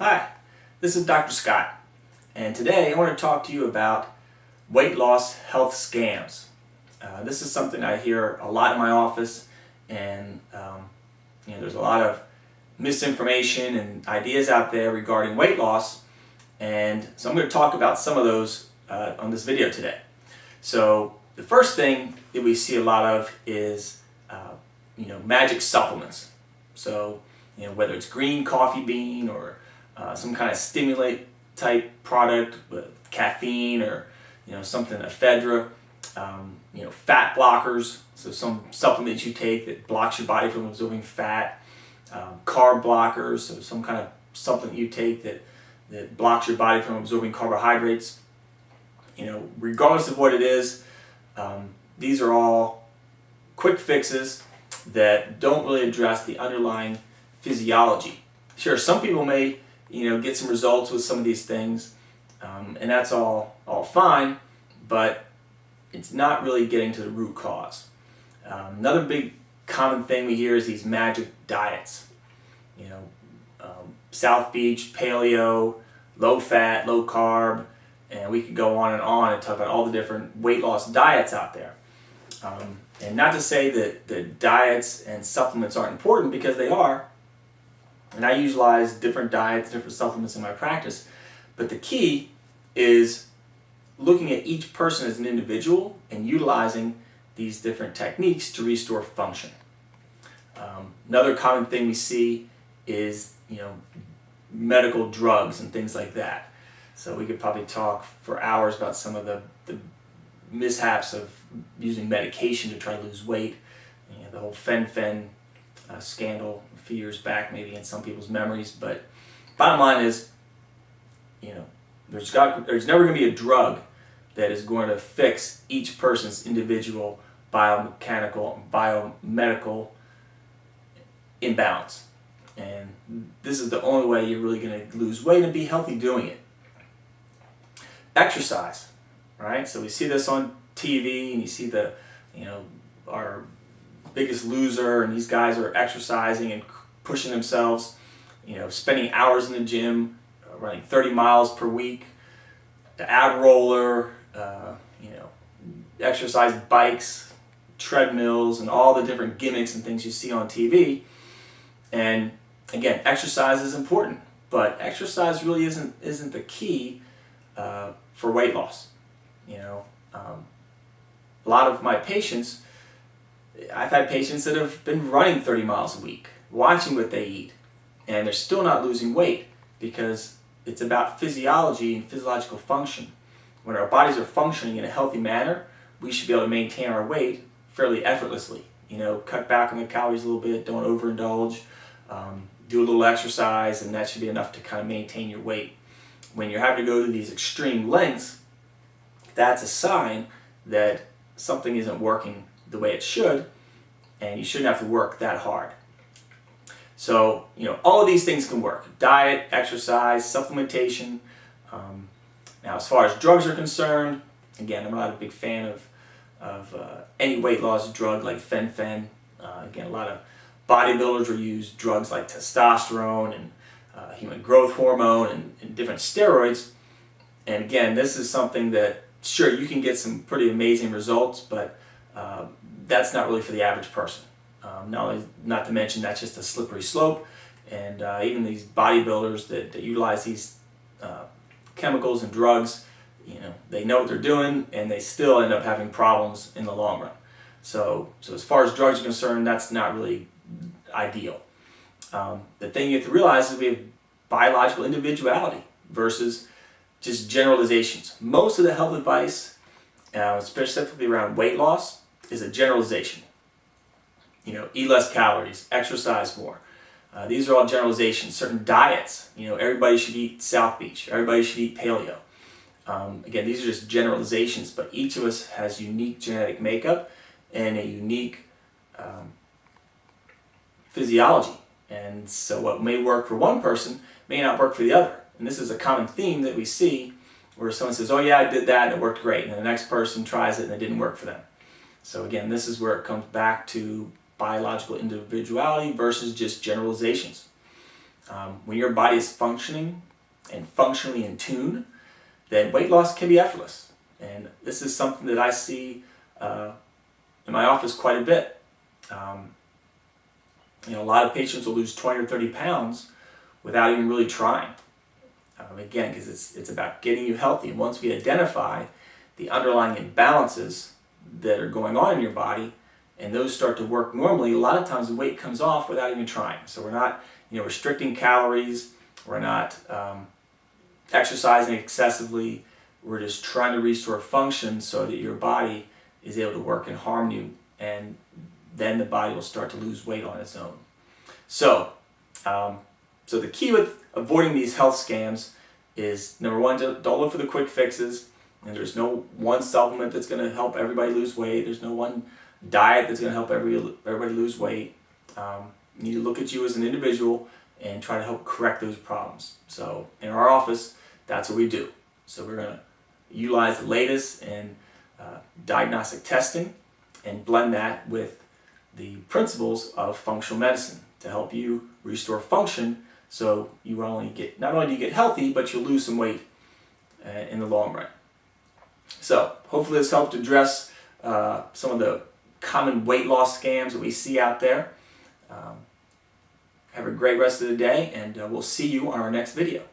Hi, this is Dr. Scott, and today I want to talk to you about weight loss health scams. This is something I hear a lot in my office, and there's a lot of misinformation and ideas out there regarding weight loss, and so I'm going to talk about some of those on this video today. So the first thing that we see a lot of is magic supplements. So whether it's green coffee bean or some kind of stimulant type product with caffeine or something, ephedra, fat blockers, so some supplements you take that blocks your body from absorbing fat, carb blockers, so some kind of supplement you take that blocks your body from absorbing carbohydrates. Regardless of what it is, these are all quick fixes that don't really address the underlying physiology. Sure, some people may get some results with some of these things, and that's all fine, but it's not really getting to the root cause. Another big common thing we hear is these magic diets. South Beach, paleo, low fat, low carb, and we could go on and talk about all the different weight loss diets out there. And not to say that the diets and supplements aren't important, because they are. And I utilize different diets, different supplements in my practice. But the key is looking at each person as an individual and utilizing these different techniques to restore function. Another common thing we see is medical drugs and things like that. So we could probably talk for hours about some of the mishaps of using medication to try to lose weight. The whole fen-phen scandal a few years back, maybe in some people's memories. But bottom line is, there's never going to be a drug that is going to fix each person's individual biomechanical and biomedical imbalance. And this is the only way you're really going to lose weight and be healthy doing it. Exercise, right? So we see this on TV, and you see our Biggest Loser, and these guys are exercising and pushing themselves, spending hours in the gym, running 30 miles per week, the ab roller, exercise bikes, treadmills, and all the different gimmicks and things you see on TV. And again, exercise is important, but exercise really isn't the key for weight loss. A lot of my patients, I've had patients that have been running 30 miles a week, watching what they eat, and they're still not losing weight, because it's about physiology and physiological function. When our bodies are functioning in a healthy manner, we should be able to maintain our weight fairly effortlessly. Cut back on the calories a little bit, don't overindulge, do a little exercise, and that should be enough to kind of maintain your weight. When you're having to go to these extreme lengths, that's a sign that something isn't working the way it should, and you shouldn't have to work that hard. So, all of these things can work: diet, exercise, supplementation. Now, as far as drugs are concerned, again, I'm not a big fan of any weight loss drug like fen-phen. Again, a lot of bodybuilders will use drugs like testosterone and human growth hormone and different steroids. And again, this is something that, sure, you can get some pretty amazing results, but that's not really for the average person. Not to mention, that's just a slippery slope, and even these bodybuilders that utilize these chemicals and drugs, they know what they're doing, and they still end up having problems in the long run. So as far as drugs are concerned, that's not really ideal. The thing you have to realize is we have biological individuality versus just generalizations. Most of the health advice, specifically around weight loss, is a generalization. Eat less calories, exercise more. These are all generalizations. Certain diets, everybody should eat South Beach, everybody should eat paleo. Again, these are just generalizations, but each of us has unique genetic makeup and a unique physiology. And so what may work for one person may not work for the other. And this is a common theme that we see, where someone says, oh yeah, I did that and it worked great, and the next person tries it and it didn't work for them. So again, this is where it comes back to biological individuality versus just generalizations. When your body is functioning and functionally in tune, then weight loss can be effortless. And this is something that I see in my office quite a bit. A lot of patients will lose 20 or 30 pounds without even really trying. Again, because it's about getting you healthy. And once we identify the underlying imbalances that are going on in your body, and those start to work normally, a lot of times the weight comes off without even trying. So we're not restricting calories, we're not exercising excessively, we're just trying to restore function so that your body is able to work in harmony, and then the body will start to lose weight on its own. So the key with avoiding these health scams is, number one, don't look for the quick fixes. And there's no one supplement that's going to help everybody lose weight. There's no one diet that's going to help everybody lose weight. You need to look at you as an individual and try to help correct those problems. So in our office, that's what we do. So we're going to utilize the latest in diagnostic testing and blend that with the principles of functional medicine to help you restore function, so you not only do you get healthy, but you'll lose some weight in the long run. So hopefully this helped address some of the common weight loss scams that we see out there. Have a great rest of the day, and we'll see you on our next video.